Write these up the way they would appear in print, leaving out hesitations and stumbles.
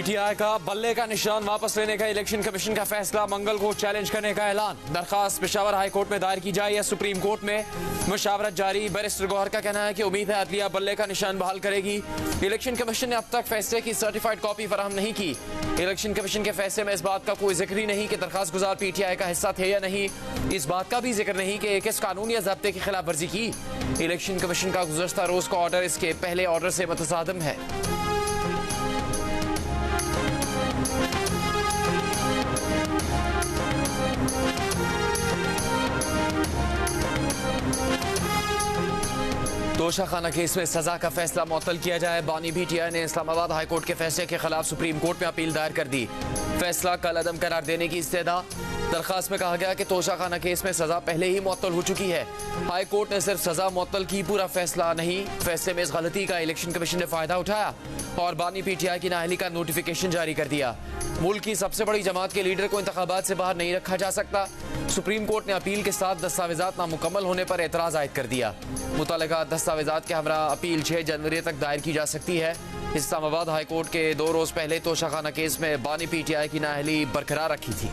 PTI का बल्ले का निशान वापस लेने का इलेक्शन कमीशन का फैसला, मंगल को चैलेंज करने का ऐलान। दरखास्त पेशावर हाई कोर्ट में दायर की जाए या सुप्रीम कोर्ट में, मुशावरत जारी। बैरिस्टर गौहर का कहना है कि उम्मीद है अदलिया बल्ले का निशान बहाल करेगी। इलेक्शन कमीशन ने अब तक फैसले की सर्टिफाइड कॉपी फराहम नहीं की। इलेक्शन कमीशन के फैसले में इस बात का कोई जिक्र ही नहीं कि दरखास्त गुजार पीटीआई का हिस्सा थे या नहीं। इस बात का भी जिक्र नहीं कि किस कानून या ज़ाब्ते की खिलाफ वर्जी की। इलेक्शन कमीशन का गुज़श्ता रोज का ऑर्डर इसके पहले ऑर्डर से मुतसादिम है। तोशा खाना केस में सजा का फैसला मुअत्तल किया जाए। बानी पीटीआई ने इस्लामाबाद हाई कोर्ट के फैसले के खिलाफ सुप्रीम कोर्ट में अपील दायर कर दी। फैसला कल अदम करार देने की इस्तेदा। दरखास्त में कहा गया कि तोशा खाना केस में सजा पहले ही मुअत्तल हो चुकी है। हाई कोर्ट ने सिर्फ सजा मुअत्तल की, पूरा फैसला नहीं। फैसले में इस गलती का इलेक्शन कमीशन ने फायदा उठाया और बानी पीटीआई की नाअहली का नोटिफिकेशन जारी कर दिया। मुल्क की सबसे बड़ी जमात के लीडर को इंतखाबात से बाहर नहीं रखा जा सकता। सुप्रीम कोर्ट ने अपील के साथ दस्तावेजात नामुकम्मल होने पर एतराज आयद कर दिया। मुतल्लिका दस्तावेजात के हमरा अपील 6 जनवरी तक दायर की जा सकती है। इस्लामाबाद हाई कोर्ट के 2 रोज पहले तोशा खाना केस में बानी पीटीआई की नाअहली बरकरार रखी थी।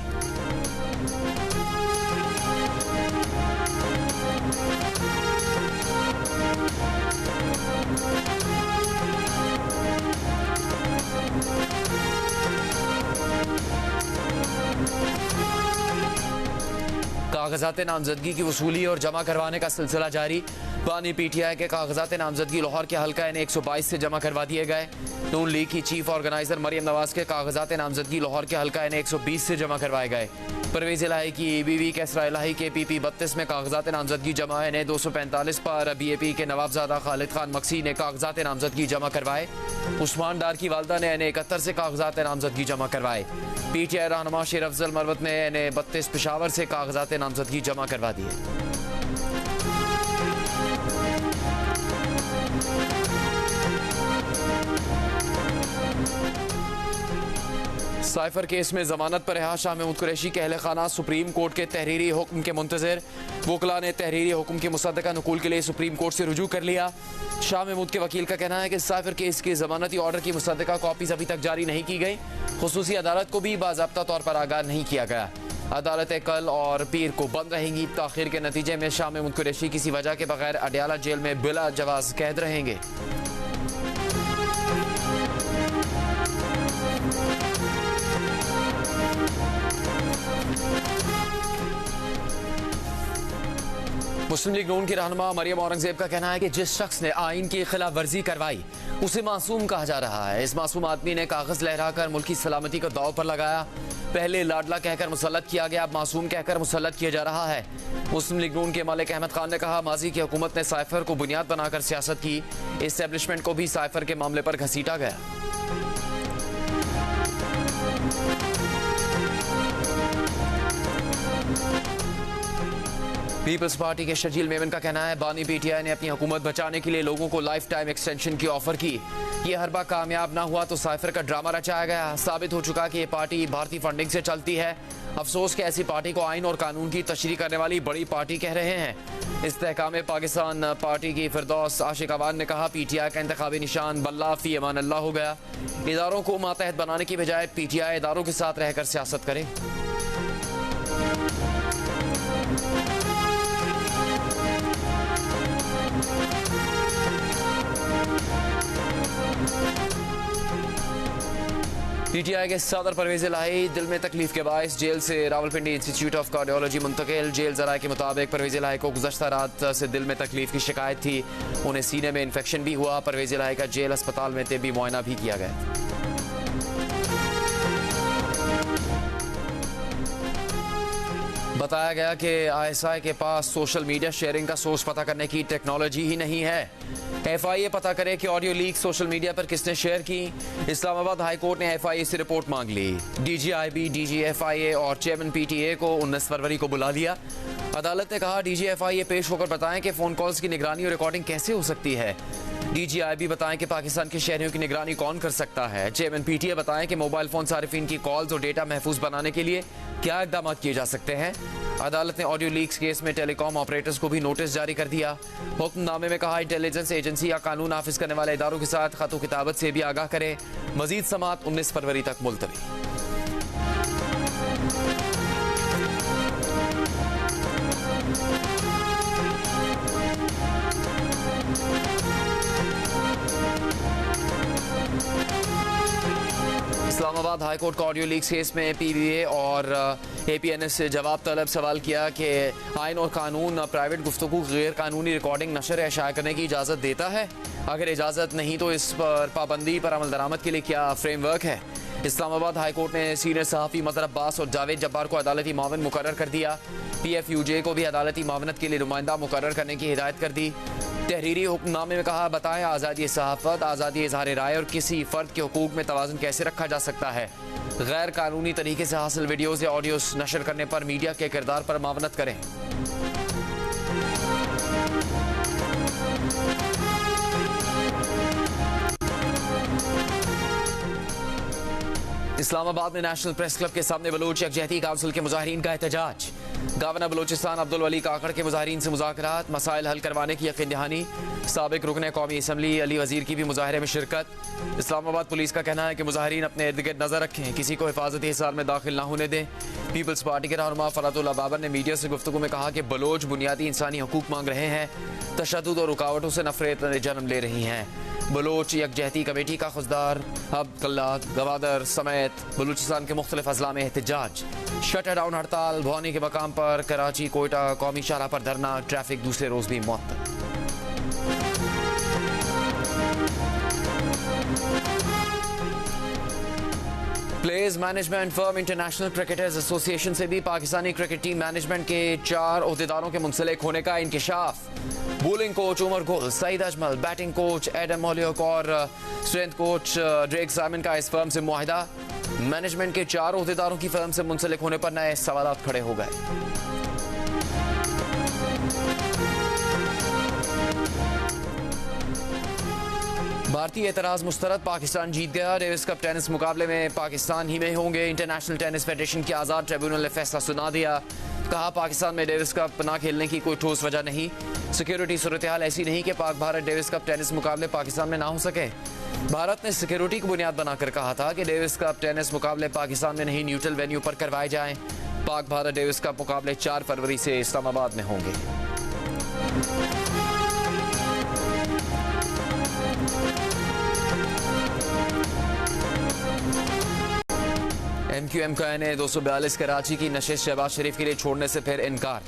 कागजात नामजदगी की वसूली और जमा करवाने का सिलसिला जारी। बानी पीटीआई के कागजात नामजदगी लाहौर के हल्का N122 से जमा करवा दिए गए। नून लीग की चीफ ऑर्गेनाइजर मरियम नवाज के कागजात नामजदगी लाहौर के हल्का N120 से जमा करवाए गए। परवेज इलाही की बीवी कैसरा इलाही के PP 32 में कागजात नामजदगी जमा है। N245 पर BAP के नवाबजादा खालिद खान मक्सी ने कागजात नामजदगी जमा करवाए। उस्मान डार की वालदा ने N71 से कागजात नामजदगी जमा करवाए। पीटीआई रहनुमा शेर अफजल मरवत ने N32 पेशावर से कागजात नामजदगी जमा करवा दिए। साइफर केस में जमानत पर रिहा शाह महमूद कुरैशी के अहले खाना सुप्रीम कोर्ट के तहरीरी हुक्म के मुंतजर। वकला ने तहरीरी हुक्म के मुसद्दका नकुल के लिए सुप्रीम कोर्ट से रुजू कर लिया। शाह महमूद के वकील का कहना है कि साइफर केस के जमानती ऑर्डर की मुसद्दका कॉपीज अभी तक जारी नहीं की गई। खुसूसी अदालत को भी बाज़ाब्ता तौर पर आगाह नहीं किया गया। अदालतें कल और पीर को बंद रहेंगी। ताखिर के नतीजे में शाह महमूद कुरैशी किसी वजह के बगैर अडयाला जेल में बिला जवाज कैद रहेंगे। मुस्लिम लीग नून की रहनुमा मरियम औरंगजेब का कहना है कि जिस शख्स ने आइन की खिलाफ वर्जी करवाई उसे मासूम कहा जा रहा है। इस मासूम आदमी ने कागज लहराकर मुल्क की सलामती को दाव पर लगाया। पहले लाडला कहकर मुसल्लत किया गया, अब मासूम कहकर मुसल्लत किया जा रहा है। मुस्लिम लीग नून के मालिक अहमद खान ने कहा, माजी की हुकूमत ने साइफर को बुनियाद बनाकर सियासत की। एस्टेब्लिशमेंट को भी साइफर के मामले पर घसीटा गया। पीपल्स पार्टी के शर्जील मेमन का कहना है, बानी पीटीआई ने अपनी हुकूमत बचाने के लिए लोगों को लाइफ टाइम एक्सटेंशन की ऑफर की। ये हरबा कामयाब ना हुआ तो साइफर का ड्रामा रचाया गया। साबित हो चुका कि ये पार्टी भारतीय फंडिंग से चलती है। अफसोस कि ऐसी पार्टी को आइन और कानून की तशरीह करने वाली बड़ी पार्टी कह रहे हैं। इस्तेहकाम पाकिस्तान पार्टी की फिरदौस आशिक अवान ने कहा, पीटीआई का इंतखाबी निशान बल्ला फी अमान अल्लाह हो गया। इदारों को मातहत बनाने की बजाय पीटीआई इदारों के साथ रहकर सियासत करे। पीटीआई के सदर परवेज इलाही दिल में तकलीफ के बायस जेल से रावलपिंडी इंस्टीट्यूट ऑफ कार्डियोलॉजी मुंतकिल। जेल जराये के मुताबिक परवेज इलाही को गुज़श्ता रात से दिल में तकलीफ की शिकायत थी। उन्हें सीने में इन्फेक्शन भी हुआ। परवेज इलाही का जेल अस्पताल में तिब्बी मुआयना भी किया गया। बताया गया कि ISI के पास सोशल मीडिया शेयरिंग का सोर्स पता करने की टेक्नोलॉजी ही नहीं है। FIA पता करे कि ऑडियो लीक सोशल मीडिया पर किसने शेयर की। इस्लामाबाद हाई कोर्ट ने FIA से रिपोर्ट मांग ली। DGIB, DG FIA और चेयरमैन PTA को 19 फरवरी को बुला लिया। अदालत ने कहा, DG FIA पेश होकर बताएं कि फ़ोन कॉल्स की निगरानी और रिकॉर्डिंग कैसे हो सकती है। DGIB बताएं कि पाकिस्तान के शहरियों की निगरानी कौन कर सकता है। चेयरमैन PTA बताएं कि मोबाइल फ़ोन सारिफिन की कॉल्स और डेटा महफूज बनाने के लिए क्या इक़दाम किए जा सकते हैं। अदालत ने ऑडियो लीक्स केस में टेलीकॉम ऑपरेटर्स को भी नोटिस जारी कर दिया। हुक्मनामे में कहा इंटेलिजेंस एजेंसी या कानून नाफिज करने वाले इदारों के साथ खत व किताबत से भी आगाह करे। मजीद समात 19 फरवरी तक मुलतवी। इस्लामाबाद हाईकोर्ट का ऑडियो लीक्स केस में पीबीए और एपीएनएस से जवाब तलब सवाल किया कि आइन और कानून प्राइवेट गुफ्तगू गैर कानूनी रिकॉर्डिंग नशर या शाया करने की इजाज़त देता है। अगर इजाज़त नहीं तो इस पर पाबंदी पर अमल दरामद के लिए क्या फ्रेमवर्क है। इस्लामाबाद हाईकोर्ट ने सीनियर सहाफ़ी मज़हर अब्बास और जावेद जब्बार को अदालती मावन मुकर्रर कर दिया। PFUJ को भी अदालती मावनत के लिए नुमाइंदा मुकर्रर करने की हिदायत कर दी। तहरीरी हुक्मनामे में कहा बताएं आज़ादी सहाफ़त, आज़ादी इज़हार राय और किसी फ़र्द के हुकूक में तवाज़ुन कैसे रखा जा सकता है। गैर कानूनी तरीके से हासिल वीडियोज़ या ऑडियोज़ नशर करने पर मीडिया के किरदार पर मावनत करें। इस्लामाबाद में नेशनल प्रेस क्लब के सामने बलूच यकजहती काउंसिल के मुजाहिरीन का एहतजाज। गवर्नर बलूचिस्तान अब्दुल वली काकड़ के मुजाहिरीन से मुज़ाकरात, मसाइल हल करवाने की यकीन दहानी। साबिक रुकन कौमी असम्बली अली वज़ीर की भी मुजाहरे में शिरकत। इस्लामाबाद पुलिस का कहना है कि मुजाहिरीन अपने इर्द गिर्द नजर रखें, किसी को हिफाजती हिसार में दाखिल ना होने दें। पीपल्स पार्टी के रहनुमा फरातुल्लाह बाबर ने मीडिया से गुफ्तगू में कहा कि बलोच बुनियादी इंसानी हकूक मांग रहे हैं, तशद्दुद और रुकावटों से नफरत जन्म ले रही हैं। बलोच यकजहती कमेटी का खुददार अब्दुल्ला गवादर समेत बलूचिस्तान के मुख्तलिफ अजला में एहतजाज। शटर डाउन हड़ताल, भवानी के मकाम पर कराची कोयटा कौमी शाहराह पर धरना, ट्रैफिक दूसरे रोज भी मुअत्तल। Players management firm international cricketers association से भी पाकिस्तानी क्रिकेट टीम मैनेजमेंट के 4 ओहदेदारों के मुंसलिक होने का इंकशाफ। Bowling coach Umar Gul, Saeed Ajmal, batting coach Adam Hollioake और स्ट्रेंथ कोच ड्रेक साइमन का इस फर्म से मुआहिदा। मैनेजमेंट के 4 ओहदेदारों की फर्म से मुंसलिक होने पर नए सवालात खड़े हो गए। भारतीय एतराज मुस्तरद, पाकिस्तान जीत गया। डेविस कप टेनिस मुकाबले में पाकिस्तान ही में होंगे। इंटरनेशनल टेनिस फेडरेशन के आज़ाद ट्रिब्यूनल ने फैसला सुना दिया। कहा पाकिस्तान में डेविस कप ना खेलने की कोई ठोस वजह नहीं। सिक्योरिटी सूरत हाल ऐसी नहीं कि Pak Bharat Davis cup tennis मुकाबले पाकिस्तान में ना हो सके। भारत ने सिक्योरिटी को बुनियाद बनाकर कहा था कि डेविस कप टेनिस मुकाबले पाकिस्तान में नहीं न्यूट्रल वेन्यू पर करवाए जाएं। पाक भारत डेविस कप मुकाबले 4 फरवरी से इस्लामाबाद में होंगे। MQM का ने 242 कराची की नशिश शहबाज शरीफ के लिए छोड़ने से फिर इनकार।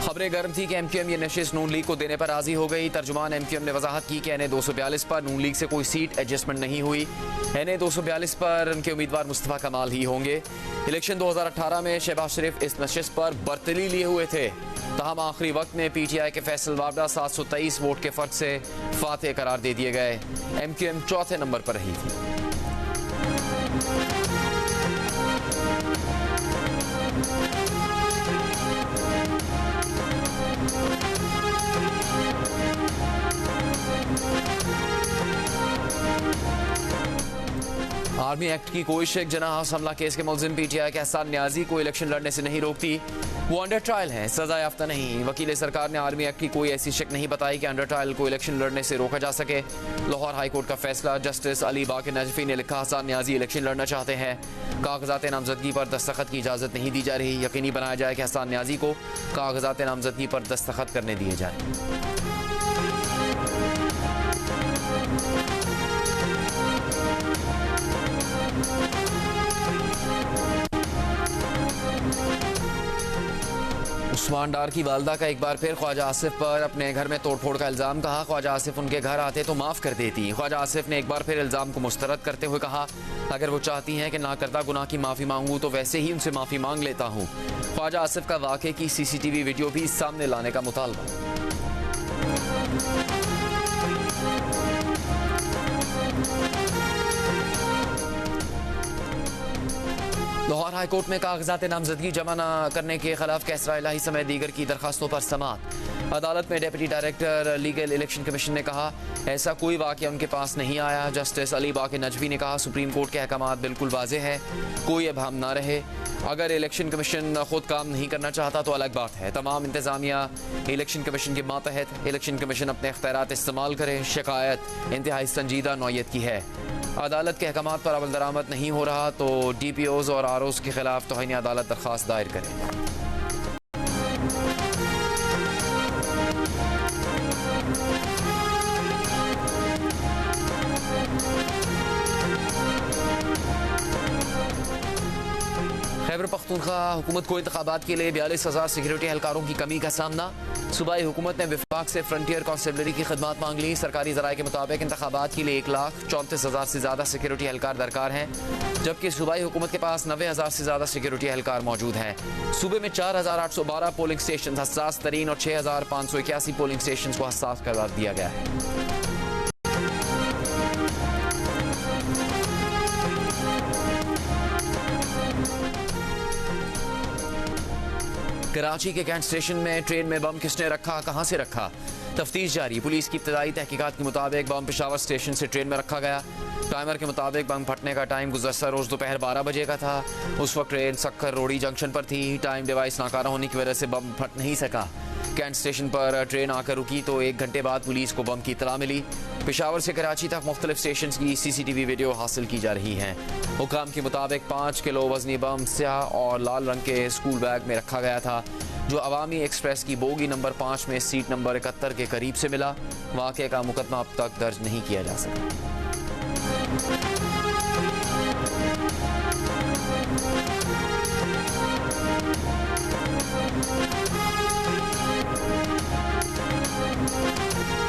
खबरें गर्म थी कि MQM ये नशिश नून लीग को देने पर राजी हो गई। तर्जुमान MQM ने वजाहत की कि NA 242 पर नून लीग से कोई सीट एडजस्टमेंट नहीं हुई। NA 242 पर उनके उम्मीदवार मुस्तफा कमाल ही होंगे। इलेक्शन 2018 में शहबाज शरीफ इस नशिश पर बर्तरी लिए हुए थे। तहम आखिरी वक्त में PTI के फैसल वाबडा 723 वोट के फर्क से फातेह करार दे दिए गए। MQM चौथे नंबर पर रही थी। आर्मी एक्ट की कोई शेख जना हाउस हमला केस के मुलजिम PTI के हसन न्याजी को इलेक्शन लड़ने से नहीं रोकती। वो अंडर ट्रायल हैं, सजा याफ्ता नहीं। वकील सरकार ने आर्मी एक्ट की कोई ऐसी शेख नहीं बताई कि अंडर ट्रायल को इलेक्शन लड़ने से रोका जा सके। लाहौर हाई कोर्ट का फैसला। जस्टिस अली बाकर नजफी ने लिखा हसन न्याजी इलेक्शन लड़ना चाहते हैं। कागजात नामजदगी पर दस्तखत की इजाज़त नहीं दी जा रही। यकीनी बनाया जाए कि हसन न्याजी को कागजात नामजदगी पर दस्तखत करने दिए जाए। उस्मान डार की वालदा का एक बार फिर ख्वाजा आसिफ पर अपने घर में तोड़फोड़ का इल्ज़ाम। कहा ख्वाजा आसिफ उनके घर आते तो माफ़ कर देती। ख्वाजा आसिफ ने एक बार फिर इल्ज़ाम को मुस्तरद करते हुए कहा अगर वो चाहती हैं कि ना करदा गुनाह की माफ़ी मांगूँ तो वैसे ही उनसे माफ़ी मांग लेता हूँ। ख्वाजा आसिफ का वाक़े की CCTV वीडियो भी सामने लाने का मुतालबा। लाहौर हाईकोर्ट में कागजात नामजदगी जमा न करने के खिलाफ कैसरा इलाही समेत दीगर की दरखास्तों पर समाअत। अदालत में deputy director legal election commission ने कहा ऐसा कोई वाक़या उनके पास नहीं आया। जस्टिस अली बाकी नजवी ने कहा सुप्रीम कोर्ट के अहकामात बिल्कुल वाज़ेह है, कोई अभाम ना रहे। अगर इलेक्शन कमीशन खुद काम नहीं करना चाहता तो अलग बात है। तमाम इंतजामिया इलेक्शन कमीशन के मातहत, इलेक्शन कमीशन अपने इख्तियारात इस्तेमाल करे। शिकायत इंतहाई संजीदा नौयत की है। अदालत के अहकामात पर अमल दरामद नहीं हो रहा तो DPOs और ROs के खिलाफ तौहीन अदालत दरख्वास्त दायर करें। खैबर पख्तूनख्वा हुकूमत को इंतखाबात के लिए 42,000 सिक्योरिटी एहलकारों की कमी का सामना। सूबाई हुकूमत ने विफाक से फ्रंटियर कॉन्स्टेबलरी की खिदमत मांग ली। सरकारी ज़राए के मुताबिक इंतखाबात के लिए 1,34,000 से ज़्यादा सिक्योरिटी एहलकार दरकार हैं, जबकि सूबाई हुकूमत के पास 90,000 से ज़्यादा सिक्योरिटी एहलकार मौजूद हैं। सूबे में 4,812 पोलिंग स्टेशन हसास तरीन और 6,581 पोलिंग स्टेशन को हसास करार दिया गया है। कराची के कैंट स्टेशन में ट्रेन में बम किसने रखा, कहां से रखा, तफ्तीश जारी। पुलिस की इब्तदाई तहकीकात के मुताबिक बम पेशावर स्टेशन से ट्रेन में रखा गया। टाइमर के मुताबिक बम फटने का टाइम गुज़श्ता रोज़ दोपहर 12 बजे का था। उस वक्त ट्रेन सक्खर रोड़ी जंक्शन पर थी। टाइम डिवाइस नाकारा होने की वजह से बम फट नहीं सका। कैंट स्टेशन पर ट्रेन आकर रुकी तो 1 घंटे बाद पुलिस को बम की इत्तला मिली। पेशावर से कराची तक मुख्तलिफ स्टेशन की CCTV वीडियो हासिल की जा रही हैं। हुकाम के मुताबिक 5 किलो वजनी बम स्याह और लाल रंग के स्कूल बैग में रखा गया था, जो अवामी एक्सप्रेस की बोगी नंबर 5 में सीट नंबर 71 के करीब से मिला। वाक़े का मुकदमा अब तक दर्ज नहीं किया जा सका।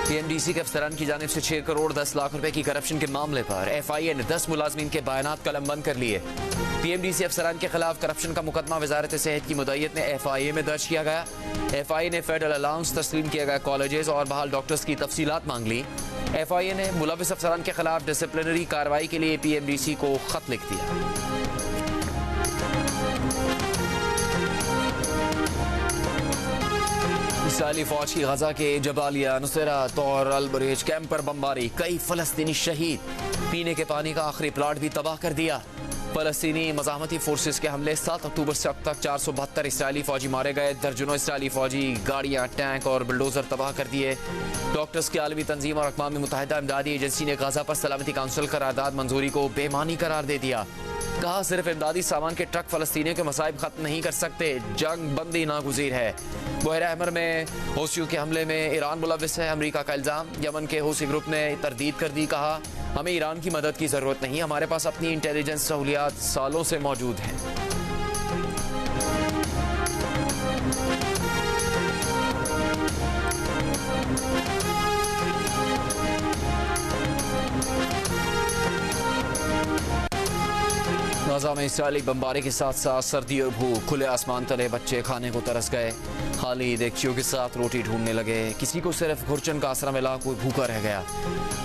PMDC के अफसरान की जानिब से 6 करोड़ 10 लाख रुपए की करप्शन के मामले पर FIA ने 10 मुलाजमीन के बयानात कलमबंद कर लिए। PMDC अफसरान के खिलाफ करप्शन का मुकदमा वजारत सेहत की मुद्दत में FIA में दर्ज किया गया। FIA ने फेडरल अलाउंस तस्लीम किए गए कॉलेजेस और बहाल डॉक्टर्स की तफसीलात मांग ली। FIA ने मुलविस अफसरान के खिलाफ डिसिप्लिनरी कार्रवाई के लिए PMDC को खत लिख दिया। इसराइली फौज की गजा के जबालिया, नुसैरत और अल-बरेज कैंप पर बमबारी, कई फलस्तीनी शहीद। पीने के पानी का आखिरी प्लाट भी तबाह कर दिया। फलस्तीनी मज़ाहमती फोर्सेस के हमले 7 अक्टूबर से अब तक 472 इसराइली फौजी मारे गए। दर्जनों इसराइली फौजी गाड़ियाँ, टैंक और बुलडोजर तबाह कर दिए। डॉक्टर्स की आलमी तंजीम और अक़वाम मुत्तहिदा इमदादी एजेंसी ने गाजा पर सलामती काउंसिल करारदाद मंजूरी को बेमानी करार दे दिया। कहा सिर्फ इमदादी सामान के ट्रक फलस्तीनियों के मसाइब खत्म नहीं कर सकते, जंग बंदी नागुज़ीर है। बहरा अहमर में हौसियों के हमले में ईरान मुलविस है, अमरीका का इल्ज़ाम। यमन के हौसी ग्रुप ने तरदीद कर दी। कहा हमें ईरान की मदद की ज़रूरत नहीं, हमारे पास अपनी इंटेलिजेंस सहूलियात सालों से मौजूद हैं। गाजा में इसराइली बमबारी के साथ साथ सर्दी और भूख, खुले आसमान तले बच्चे खाने को तरस गए। खाली देगचियों के साथ रोटी ढूंढने लगे। किसी को सिर्फ घुरचन का आसरा मिला, कोई भूखा रह गया।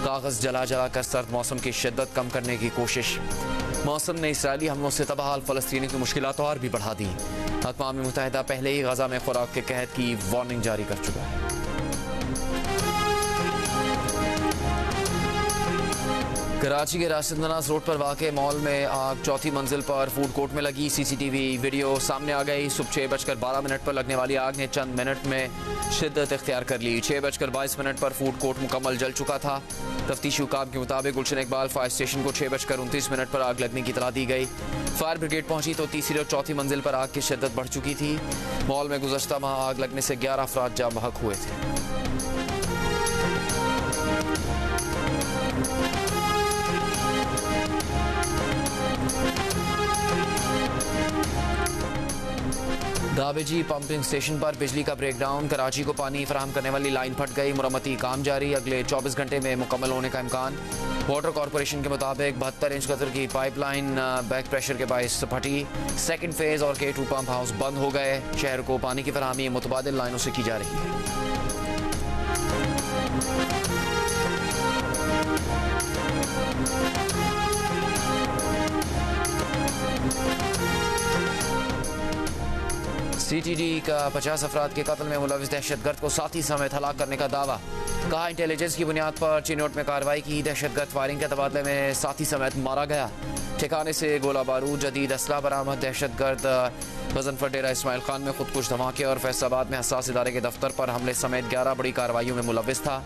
कागज जला जला कर सर्द मौसम की शिद्दत कम करने की कोशिश। मौसम ने इसराइली हमलों से तबाह फलस्तीनी की मुश्किलात और भी बढ़ा दी। अक़वाम मुत्तहिदा पहले ही गाजा में खुराक के कहत की वार्निंग जारी कर चुका है। कराची के राशिद नवाज रोड पर वाक़े मॉल में आग, 4थी मंजिल पर फूड कोर्ट में लगी। CCTV वीडियो सामने आ गई। सुबह 6:12 पर लगने वाली आग ने चंद मिनट में शिद्दत इख्तियार कर ली। 6:22 पर फूड कोर्ट मुकम्मल जल चुका था। तफ्तीशी हुकाम के मुताबिक गुलशन इकबाल फायर स्टेशन को 6:29 पर आग लगने की इतला दी गई। फायर ब्रिगेड पहुंची तो तीसरी और चौथी मंजिल पर आग की शिद्दत बढ़ चुकी थी। मॉल में गुज़श्ता माह आग लगने से 11 अफराद जाँ बहक हुए थे। दाबेजी पंपिंग स्टेशन पर बिजली का ब्रेकडाउन, कराची को पानी फराहम करने वाली लाइन फट गई। मुरम्मती काम जारी, अगले 24 घंटे में मुकम्मल होने का इम्कान। वाटर कॉरपोरेशन के मुताबिक 72 इंच कतर की पाइपलाइन बैक प्रेशर के बायस फटी। सेकंड फेज और K2 पंप हाउस बंद हो गए। शहर को पानी की फराहमी मुतबादिल लाइनों से की जा रही है। CTD का 50 अफराद के कत्ल में मुलविस दहशतगर्द को साथी समेत हलाक करने का दावा। कहा इंटेलिजेंस की बुनियाद पर चिनौट में कार्रवाई की, दहशतगर्द फायरिंग के तबादले में साथी समेत मारा गया। ठिकाने से गोला बारूद, जदीद असला बरामद। दहशतगर्द गजनफर डेरा इस्माइल खान में खुदकुश धमाके और फैसलाबाद में हसास इदारे के दफ्तर पर हमले समेत 11 बड़ी कार्रवाइयों में मुलविस था।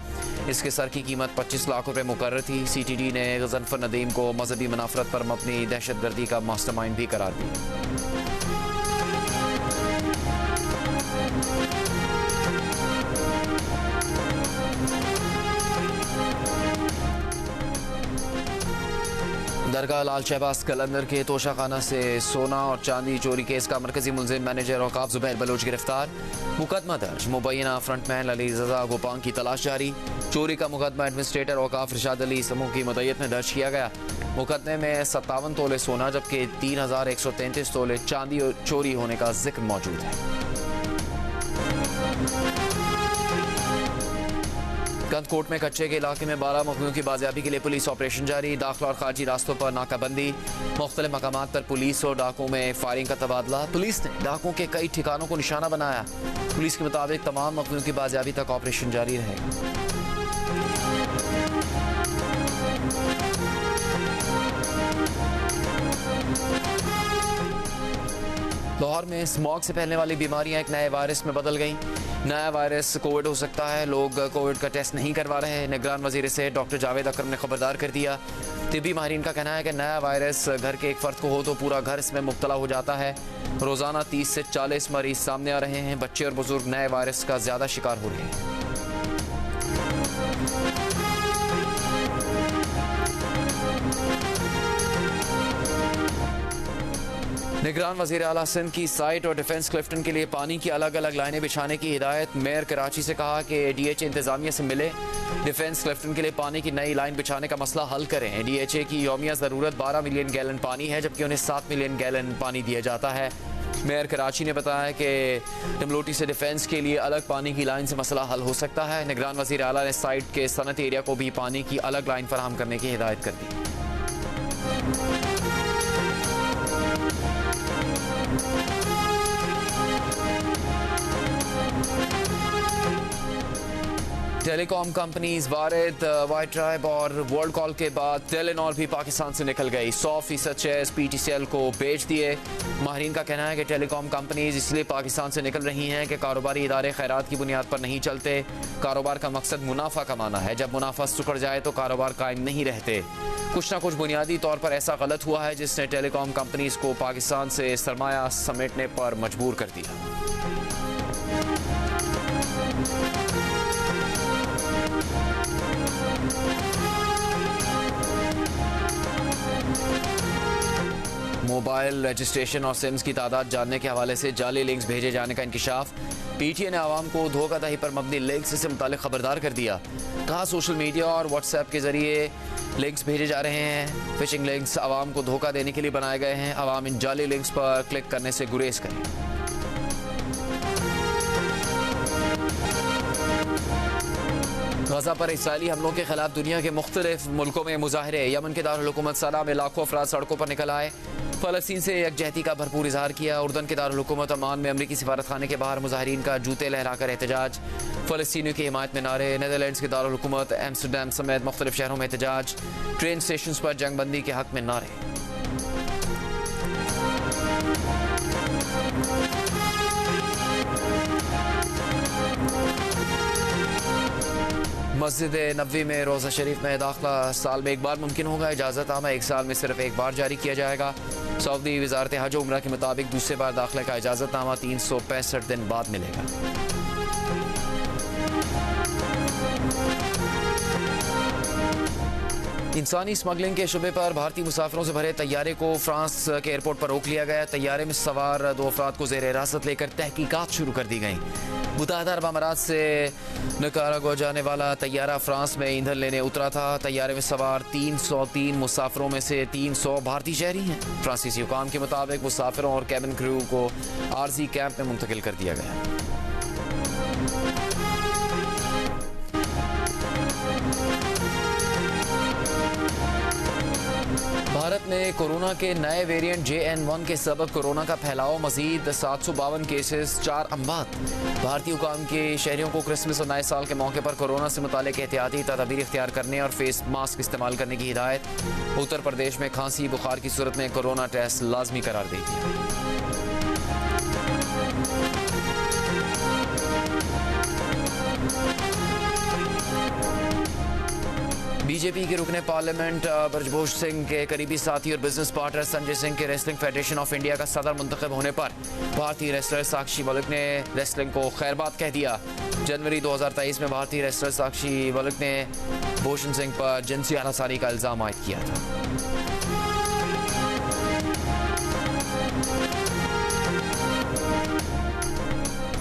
इसके सर की कीमत 25 लाख रुपए मुकर्रर थी। CTD ने गजनफर नदीम को मजहबी मुनाफरत पर मबनी दहशतगर्दी का मास्टरमाइंड भी करार दिया। दरगाह लाल शहबाज कलंदर के तोशाखाना से सोना और चांदी चोरी केस का मरकजी मुलजिम मैनेजर औकाफ जुबैर बलोच गिरफ्तार। मुकदमा दर्ज, मुबैना फ्रंटमैन अली रजा गोपांग की तलाश जारी। चोरी का मुकदमा एडमिनिस्ट्रेटर औकाफ रिशाद अली समूह की मदयत में दर्ज किया गया। मुकदमे में 57 तोले सोना जबकि 3133 तोले चांदी चोरी होने का जिक्र मौजूद है। गंदकोट में कच्चे के इलाके में 12 मखलूक की बाजियाबी के लिए पुलिस ऑपरेशन जारी। दाखिला और खारजी रास्तों पर नाकाबंदी, मुख्तलिफ मकामात पर पुलिस और डाकुओं में फायरिंग का तबादला। पुलिस ने डाकुओं के कई ठिकानों को निशाना बनाया। पुलिस के मुताबिक तमाम मखलूक की बाजियाबी तक ऑपरेशन जारी रहेगा। लाहौर में स्मॉग से फैलने वाली बीमारियां एक नए वायरस में बदल गईं। नया वायरस कोविड हो सकता है, लोग कोविड का टेस्ट नहीं करवा रहे हैं। निगरान वजीर सेहत डॉक्टर जावेद अकरम ने खबरदार कर दिया। तिब्बी माहिरीन का कहना है कि नया वायरस घर के एक फर्द को हो तो पूरा घर इसमें मुब्तला हो जाता है। रोजाना 30 से 40 मरीज सामने आ रहे हैं। बच्चे और बुजुर्ग नए वायरस का ज्यादा शिकार हो रहे हैं। निगरान वज़ीर आला सिंध की साइट और डिफेंस क्लिफ्टन के लिए पानी की अलग अलग लाइनें बिछाने की हिदायत। मेयर कराची से कहा कि DHA इंतजामिया से मिले, डिफेंस क्लिफ्टन के लिए पानी की नई लाइन बिछाने का मसला हल करें। DHA की यौमिया ज़रूरत 12 मिलियन गैलन पानी है जबकि उन्हें 7 मिलियन गैलन पानी दिया जाता है। मेयर कराची ने बताया कि डमलोटी से डिफेंस के लिए अलग पानी की लाइन से मसला हल हो सकता है। निगरान वज़ीर आला ने साइट के सनती एरिया को भी पानी की अलग लाइन फराहम करने की हिदायत कर दी। टेलीकॉम कंपनीज वारिद, वाइट ट्राइब और वर्ल्ड कॉल के बाद टेलीनॉर भी पाकिस्तान से निकल गई। 100% शेयर्स PTCL को बेच दिए। माहिरीन का कहना है कि टेलीकॉम कंपनीज इसलिए पाकिस्तान से निकल रही हैं कि कारोबारी इदारे खैरात की बुनियाद पर नहीं चलते। कारोबार का मकसद मुनाफा कमाना है। जब मुनाफा सुकड़ जाए तो कारोबार कायम नहीं रहते। कुछ ना कुछ बुनियादी तौर पर ऐसा गलत हुआ है जिसने टेलीकॉम कंपनीज को पाकिस्तान से सरमाया समेटने पर मजबूर कर दिया। मोबाइल रजिस्ट्रेशन और सिम्स की तादाद जानने के हवाले से जाली लिंक्स भेजे जाने का इंकिशाफ। PTA ने आवाम को धोखाधड़ी पर मबनी लिंक्स से मुतालिक खबरदार कर दिया। कहा सोशल मीडिया और व्हाट्सएप के जरिए लिंक्स भेजे जा रहे हैं। फिशिंग लिंक्स आवाम को धोखा देने के लिए बनाए गए हैं। आवाम इन जाली लिंक्स पर क्लिक करने से गुरेज करें। गजा पर इसराइली हमलों के खिलाफ दुनिया के मुख्तलिफ मुल्कों में मुजाहरे। यमन के दारुल हुकूमत सना में लाखों अफराद सड़कों पर निकल आए। फ़लस्तीन से यकजहती का भरपूर इजहार किया। उर्दन के दारुल हुकूमत अमान में अमरीकी सिफारत खाने के बाहर मुजाहिरीन का जूते लहराकर एहतजाज। फ़लस्तीनियों की हिमायत में नारे। नीदरलैंड्स के दारुल हुकूमत एम्स्टरडैम समेत मुख्तलिफ शहरों में एहतजाज। ट्रेन स्टेशन पर जंगबंदी के हक में नारे। मस्जिद नबवी में रोज़ा शरीफ में दाखिला साल में एक बार मुमकिन होगा। इजाज़त आमा एक साल में सिर्फ एक बार जारी किया जाएगा। सऊदी वजारत हज उम्रा के मुताबिक दूसरे बार दाखिले का इजाज़तनामा 365 दिन बाद मिलेगा। इंसानी स्मगलिंग के शुबे पर भारतीय मुसाफिरों से भरे तैयारे को फ्रांस के एयरपोर्ट पर रोक लिया गया। तैयारे में सवार 2 अफराद को जेर हिरासत लेकर तहकीकात शुरू कर दी गई। मुत्तहिदा अरब अमारात से निकारागुआ जाने वाला तैयारा फ्रांस में ईंधन लेने उतरा था। तैयारे में सवार 303 मुसाफिरों में से 300 भारतीय शहरी हैं। फ्रांसीसी हुकाम के मुताबिक मुसाफिरों और कैबिन क्रू को आरजी कैंप में मुंतकिल कर दिया गया। भारत भारत में कोरोना के नए वेरिएंट JN1 के सबब कोरोना का फैलाव मजीद 752 केसेस 4 अमवात। भारतीय हुकाम के शहरियों को क्रिसमस और नए साल के मौके पर कोरोना से मुतालिक एहतियाती तदाबीर इख्तियार करने और फेस मास्क इस्तेमाल करने की हिदायत। उत्तर प्रदेश में खांसी बुखार की सूरत में कोरोना टेस्ट लाजमी करार दे दिया। बीजेपी के रुकने पार्लियामेंट ब्रजभूषण सिंह के करीबी साथी और बिजनेस पार्टनर संजय सिंह के रेसलिंग फेडरेशन ऑफ इंडिया का सदर मुंतखब होने पर भारतीय रेसलर साक्षी मलिक ने रेसलिंग को खैरबाद कह दिया। जनवरी 2023 में भारतीय रेसलर साक्षी मलिक ने भूषण सिंह पर जिनसी हरासानी का इल्जाम आयद किया था।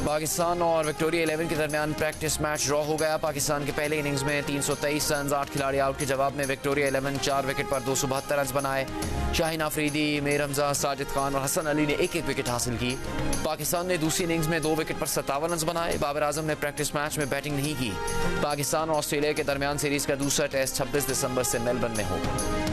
पाकिस्तान और विक्टोरिया 11 के दरमियान प्रैक्टिस मैच ड्रॉ हो गया। पाकिस्तान के पहले इनिंग्स में 323 रन, 8 खिलाड़ी आउट के जवाब में विक्टोरिया 11 4 विकेट पर 272 रन बनाए। शाहीन आफरीदी, मीर हमजा, साजिद खान और हसन अली ने एक एक विकेट हासिल की। पाकिस्तान ने दूसरी इनिंग्स में 2 विकेट पर 57 रन बनाए। बाबर आजम ने प्रैक्टिस मैच में बैटिंग नहीं की। पाकिस्तान और ऑस्ट्रेलिया के दरमियान सीरीज का दूसरा टेस्ट 26 दिसंबर से मेलबर्न में होगा।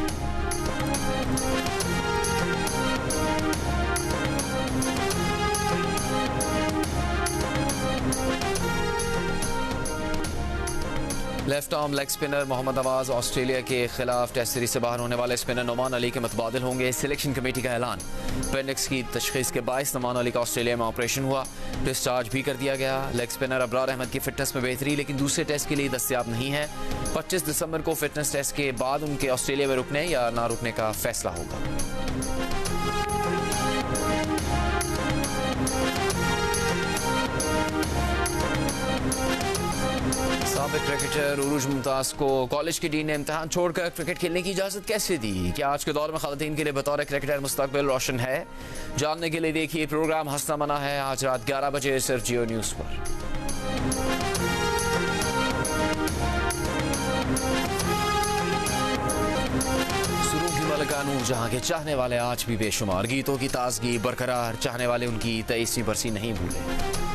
Left arm leg spinner Mohammad Nawaz Australia के खिलाफ टेस्ट सीरीज से बाहर होने वाले स्पिनर नुमान अली के मुतबादिल होंगे। सिलेक्शन कमेटी का ऐलान। अपेंडिक्स की तशखीस के बायस नुमान अली का ऑस्ट्रेलिया में ऑपरेशन हुआ, डिस्चार्ज भी कर दिया गया। लेग स्पिनर अबरार अहमद की फिटनेस में बेहतरी लेकिन दूसरे टेस्ट के लिए दस्तियाब नहीं है। 25 दिसंबर को फिटनेस टेस्ट के बाद उनके ऑस्ट्रेलिया में रुकने या ना रुकने का फैसला होगा। साबिक क्रिकेटर उरूज मुमताज को कॉलेज की डीन ने इम्तिहान छोड़कर क्रिकेट खेलने की इजाजत कैसे दी? क्या आज के दौर में खवातीन के लिए बतौर क्रिकेटर मुस्तकबिल रोशन है? जानने के लिए देखिए प्रोग्राम हंसना मना है आज रात 11 बजे सिर्फ जियो न्यूज पर। मलिका नूर जहां के चाहने वाले आज भी बेशुमार, गीतों की ताजगी बरकरार, चाहने वाले उनकी 23वीं बरसी नहीं भूले।